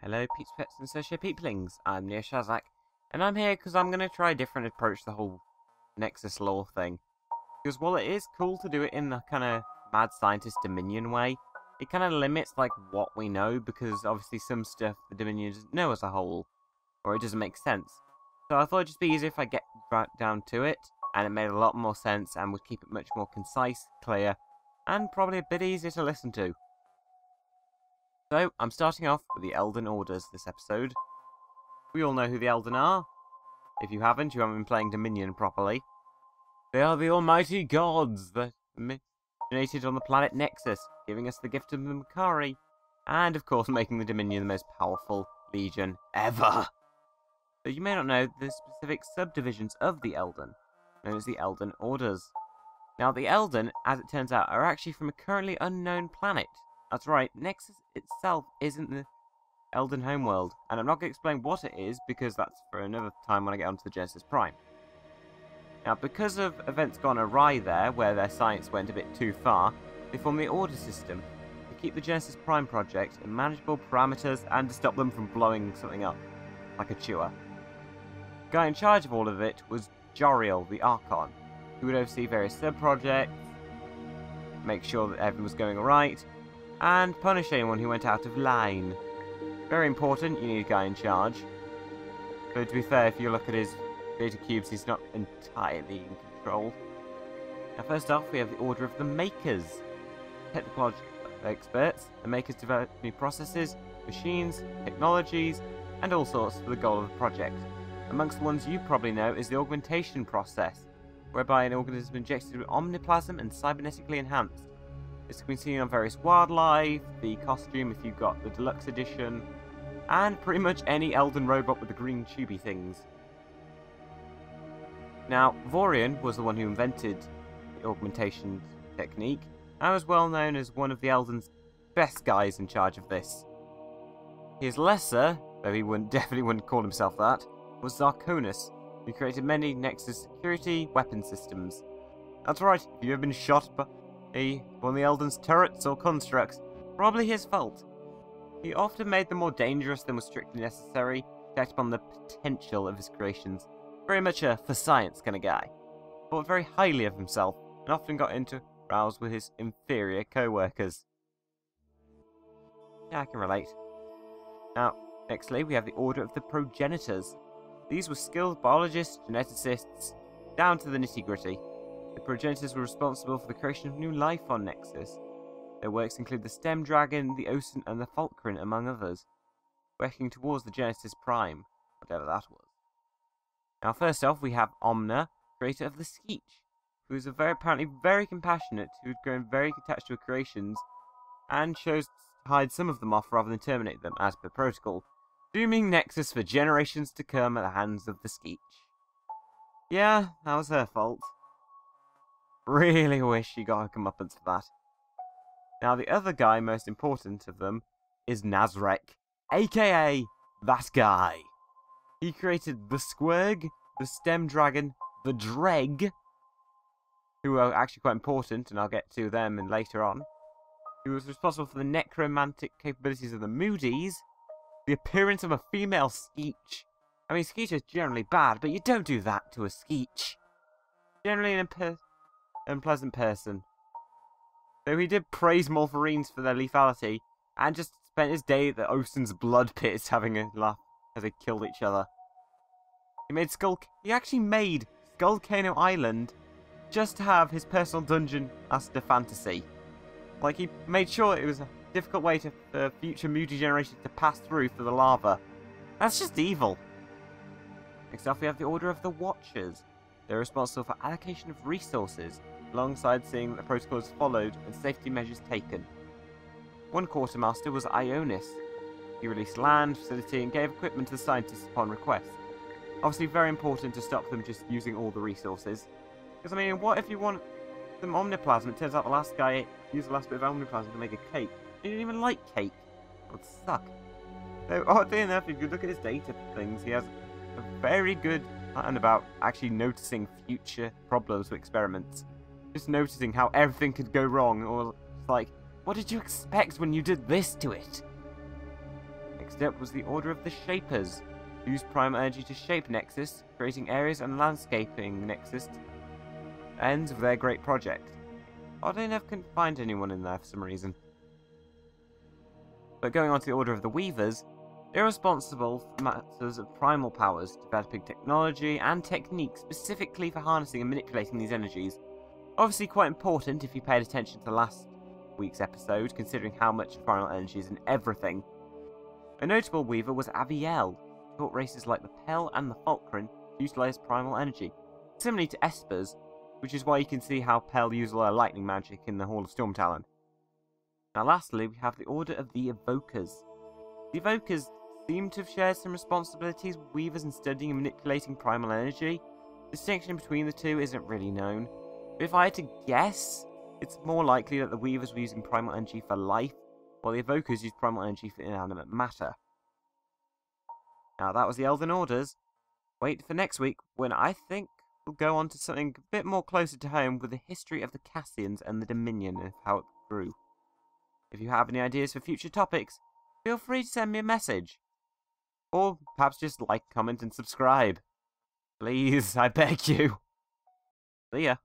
Hello, peeps, pets, and social peeplings. I'm neoshadowzac, and I'm here because I'm going to try a different approach to the whole Nexus lore thing. Because while it is cool to do it in the kind of mad scientist Dominion way, it kind of limits like what we know, because obviously some stuff the Dominion doesn't know as a whole, or it doesn't make sense. So I thought it'd just be easier if I get right down to it, and it made a lot more sense and would keep it much more concise, clear, and probably a bit easier to listen to. So, I'm starting off with the Elden Orders this episode. We all know who the Elden are. If you haven't, you haven't been playing Dominion properly. They are the almighty gods that originated on the planet Nexus, giving us the gift of the Makari, and of course making the Dominion the most powerful legion ever. But you may not know the specific subdivisions of the Elden, known as the Elden Orders. Now, the Elden, as it turns out, are actually from a currently unknown planet. That's right, Nexus itself isn't the Elden homeworld, and I'm not going to explain what it is, because that's for another time when I get onto the Genesis Prime. Now, because of events gone awry there, where their science went a bit too far, they formed the Order system to keep the Genesis Prime project in manageable parameters and to stop them from blowing something up, like a chewer. The guy in charge of all of it was Joriel, the Archon, who would oversee various sub-projects, make sure that everything was going alright, and punish anyone who went out of line. Very important, you need a guy in charge. But to be fair, if you look at his data cubes, he's not entirely in control. Now, first off, we have the Order of the Makers. Technological experts. The Makers develop new processes, machines, technologies, and all sorts for the goal of the project. Amongst the ones you probably know is the augmentation process, whereby an organism is injected with omniplasm and cybernetically enhanced. This can be seen on various wildlife, the costume if you've got the deluxe edition, and pretty much any Elden robot with the green tubey things. Now, Vorian was the one who invented the augmentation technique, and was well known as one of the Elden's best guys in charge of this. His lesser, though he definitely wouldn't call himself that, was Zarconis, who created many Nexus security weapon systems. That's right, if you've ever been shot by one of the Elden's turrets or constructs, probably his fault. He often made them more dangerous than was strictly necessary, to act upon the potential of his creations. Very much a for science kind of guy. Thought very highly of himself, and often got into rows with his inferior co-workers. Yeah, I can relate. Now, nextly, we have the Order of the Progenitors. These were skilled biologists, geneticists, down to the nitty-gritty. The Progenitors were responsible for the creation of new life on Nexus. Their works include the Stem Dragon, the Ocean, and the Falkrin, among others, working towards the Genesis Prime, whatever that was. Now, first off, we have Omna, creator of the Skeech, who is apparently very compassionate, who had grown very attached to her creations, and chose to hide some of them off rather than terminate them, as per protocol, dooming Nexus for generations to come at the hands of the Skeech. Yeah, that was her fault. Really wish she got her comeuppance for that. Now, the other guy, most important of them, is Nazrek, aka that guy. He created the Squirg, the Stem Dragon, the Dreg, who are actually quite important, and I'll get to them later on. He was responsible for the necromantic capabilities of the Moodies, the appearance of a female Skeech. I mean, Skeech is generally bad, but you don't do that to a Skeech. Generally an unpleasant person. Though he did praise Molverines for their lethality, and just spent his day at the Ocean's blood pits having a laugh as they killed each other. He actually made Skullcano Island just to have his personal dungeon as the fantasy. Like, he made sure it was a difficult way for future Moody generations to pass through for the lava. That's just evil. Next up, we have the Order of the Watchers. They're responsible for allocation of resources, alongside seeing that the protocol is followed and safety measures taken. One quartermaster was Ionis. He released land, facility, and gave equipment to the scientists upon request. Obviously very important to stop them just using all the resources. Because, I mean, what if you want some omniplasm? It turns out the last guy used the last bit of omniplasm to make a cake. He didn't even like cake. It would suck. So, oddly enough, if you look at his data things, he has a very good pattern about actually noticing future problems with experiments. Just noticing how everything could go wrong, or it's like, what did you expect when you did this to it? Next up was the Order of the Shapers, who used primal energy to shape Nexus, creating areas and landscaping Nexus ends of their great project. Oddly enough, couldn't find anyone in there for some reason. But going on to the Order of the Weavers, they're responsible for matters of primal powers, developing technology and techniques specifically for harnessing and manipulating these energies. Obviously quite important if you paid attention to last week's episode, considering how much primal energy is in everything. A notable weaver was Aviel, who taught races like the Pell and the Falkren to utilize primal energy, similarly to Espers, which is why you can see how Pell used a lot of lightning magic in the Hall of Stormtalon. Now lastly, we have the Order of the Evokers. The Evokers seem to have shared some responsibilities with weavers in studying and manipulating primal energy. The distinction between the two isn't really known, but if I had to guess, it's more likely that the weavers were using primal energy for life, while the evokers used primal energy for inanimate matter. Now that was the Elden Orders. Wait for next week, when I think we'll go on to something a bit more closer to home with the history of the Cassians and the Dominion and how it grew. If you have any ideas for future topics, feel free to send me a message. Or perhaps just like, comment and subscribe. Please, I beg you. See ya.